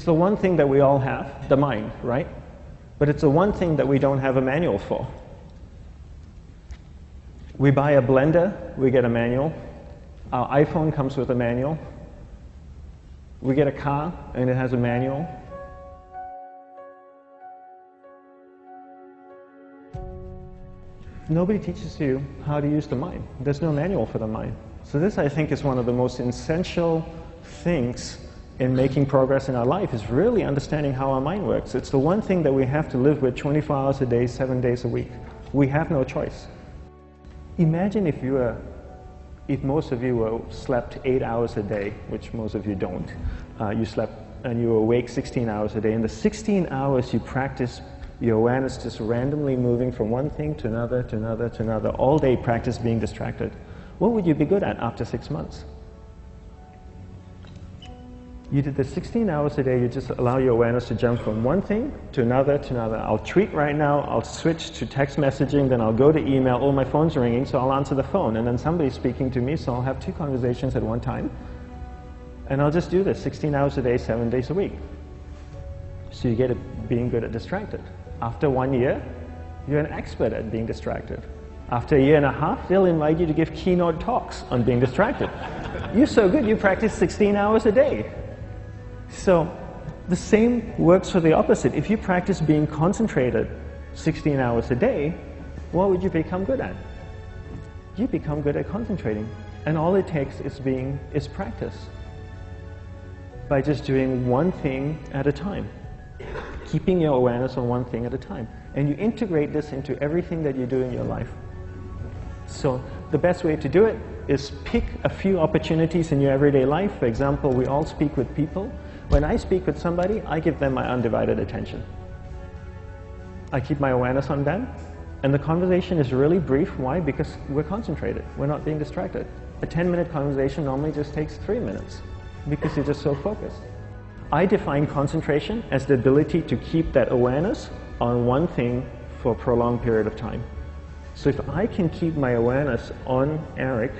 It's the one thing that we all have, the mind, right? But it's the one thing that we don't have a manual for. We buy a blender, we get a manual. Our iPhone comes with a manual. We get a car and it has a manual. Nobody teaches you how to use the mind. There's no manual for the mind. So this, I think, is one of the most essential things in making progress in our life, is really understanding how our mind works. It's the one thing that we have to live with 24 hours a day, 7 days a week. We have no choice. Imagine if most of you slept 8 hours a day, which most of you don't. You slept and you were awake 16 hours a day. In the 16 hours you practice your awareness just randomly moving from one thing to another, to another, to another, all day practice being distracted. What would you be good at after 6 months? You did the 16 hours a day, you just allow your awareness to jump from one thing to another, to another. I'll tweet right now, I'll switch to text messaging, then I'll go to email, oh, my phone's ringing, so I'll answer the phone, and then somebody's speaking to me, so I'll have 2 conversations at one time. And I'll just do this 16 hours a day, 7 days a week. So you get it being good at distracted. After 1 year, you're an expert at being distracted. After a year and a half, they'll invite you to give keynote talks on being distracted. You're so good, you practice 16 hours a day. So the same works for the opposite. If you practice being concentrated 16 hours a day, what would you become good at? You become good at concentrating. And all it takes is practice. By just doing one thing at a time. Keeping your awareness on one thing at a time. And you integrate this into everything that you do in your life. So the best way to do it is pick a few opportunities in your everyday life. For example, we all speak with people. When I speak with somebody, I give them my undivided attention. I keep my awareness on them, and the conversation is really brief. Why? Because we're concentrated. We're not being distracted. A 10-minute conversation normally just takes 3 minutes because you're just so focused. I define concentration as the ability to keep that awareness on one thing for a prolonged period of time. So if I can keep my awareness on Eric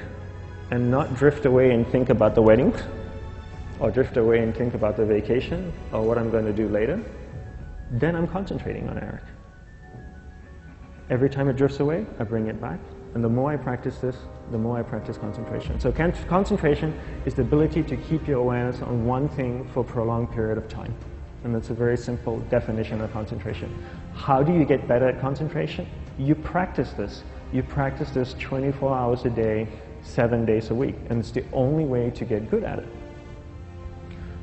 and not drift away and think about the wedding, or drift away and think about the vacation, or what I'm going to do later, then I'm concentrating on Eric. Every time it drifts away, I bring it back. And the more I practice this, the more I practice concentration. So concentration is the ability to keep your awareness on one thing for a prolonged period of time. And that's a very simple definition of concentration. How do you get better at concentration? You practice this. You practice this 24 hours a day, 7 days a week. And it's the only way to get good at it.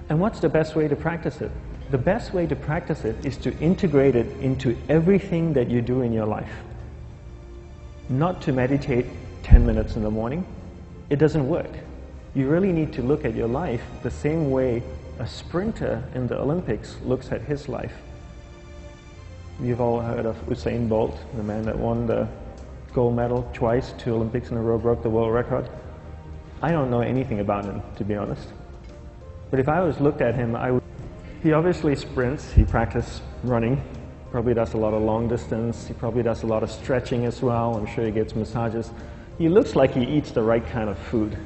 And what's the best way to practice it? The best way to practice it is to integrate it into everything that you do in your life. Not to meditate 10 minutes in the morning. It doesn't work. You really need to look at your life the same way a sprinter in the Olympics looks at his life. You've all heard of Usain Bolt, the man that won the gold medal twice, 2 Olympics in a row, broke the world record. I don't know anything about him, to be honest. But if I was looked at him, he obviously sprints, he practices running, probably does a lot of long distance, he probably does a lot of stretching as well, I'm sure he gets massages. He looks like he eats the right kind of food.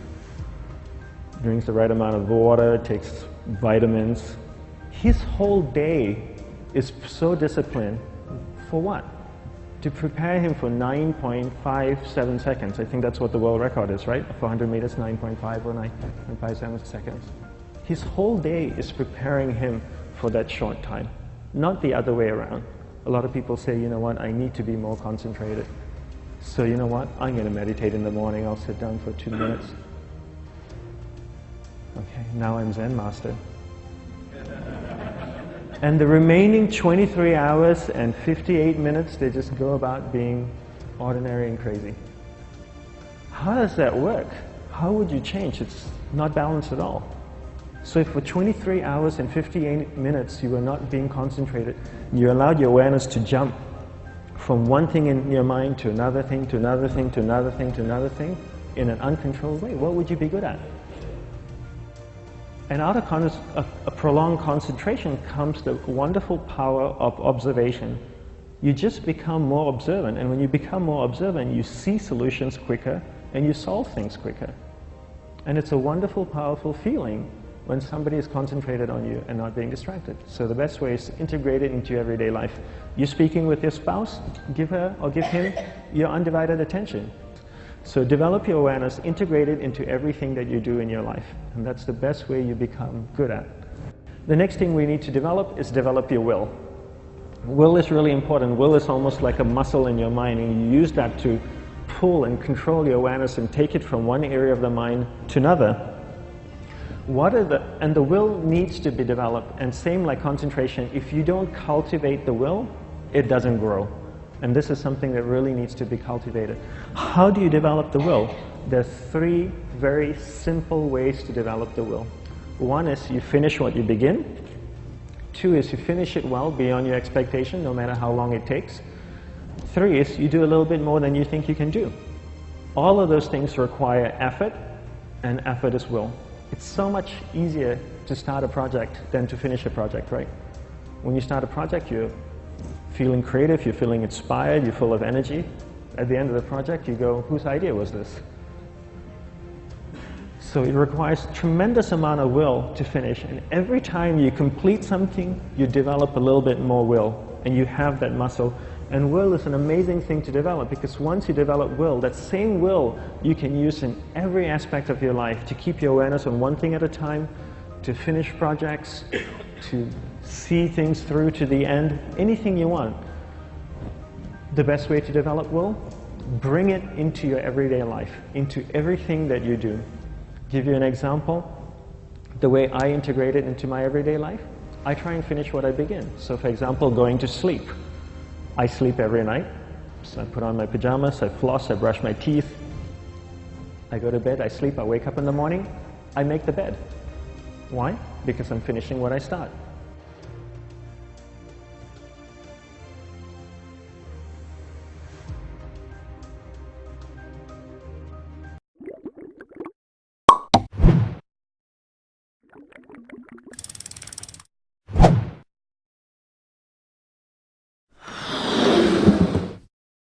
Drinks the right amount of water, takes vitamins. His whole day is so disciplined. For what? To prepare him for 9.57 seconds. I think that's what the world record is, right? For 100 meters, 9.5 or 9.57 seconds. His whole day is preparing him for that short time, not the other way around. A lot of people say, you know what, I need to be more concentrated. So you know what, I'm going to meditate in the morning, I'll sit down for 2 minutes. Okay, now I'm Zen master. And the remaining 23 hours and 58 minutes, they just go about being ordinary and crazy. How does that work? How would you change? It's not balanced at all. So if for 23 hours and 58 minutes you were not being concentrated, you allowed your awareness to jump from one thing in your mind to another thing, to another thing, to another thing, to another thing, in an uncontrolled way, what would you be good at? And out of a prolonged concentration comes the wonderful power of observation. You just become more observant, and when you become more observant, you see solutions quicker and you solve things quicker. And it's a wonderful, powerful feeling when somebody is concentrated on you and not being distracted. So the best way is to integrate it into your everyday life. You're speaking with your spouse, give her or give him your undivided attention. So develop your awareness, integrate it into everything that you do in your life. And that's the best way you become good at. The next thing we need to develop is develop your will. Will is really important. Will is almost like a muscle in your mind, and you use that to pull and control your awareness and take it from one area of the mind to another. And the will needs to be developed, and same like concentration, if you don't cultivate the will, it doesn't grow. And this is something that really needs to be cultivated. How do you develop the will? There's 3 very simple ways to develop the will. 1 is you finish what you begin. 2 is you finish it well beyond your expectation, no matter how long it takes. 3 is you do a little bit more than you think you can do. All of those things require effort, and effort is will. It's so much easier to start a project than to finish a project, right? When you start a project, you're feeling creative, you're feeling inspired, you're full of energy. At the end of the project, you go, whose idea was this? So it requires tremendous amount of will to finish, and every time you complete something, you develop a little bit more will, and you have that muscle. And will is an amazing thing to develop, because once you develop will, that same will you can use in every aspect of your life to keep your awareness on one thing at a time, to finish projects, to see things through to the end, anything you want. The best way to develop will? Bring it into your everyday life, into everything that you do. Give you an example. The way I integrate it into my everyday life, I try and finish what I begin. So for example, going to sleep. I sleep every night. So I put on my pajamas, I floss, I brush my teeth. I go to bed, I sleep, I wake up in the morning, I make the bed. Why? Because I'm finishing what I start.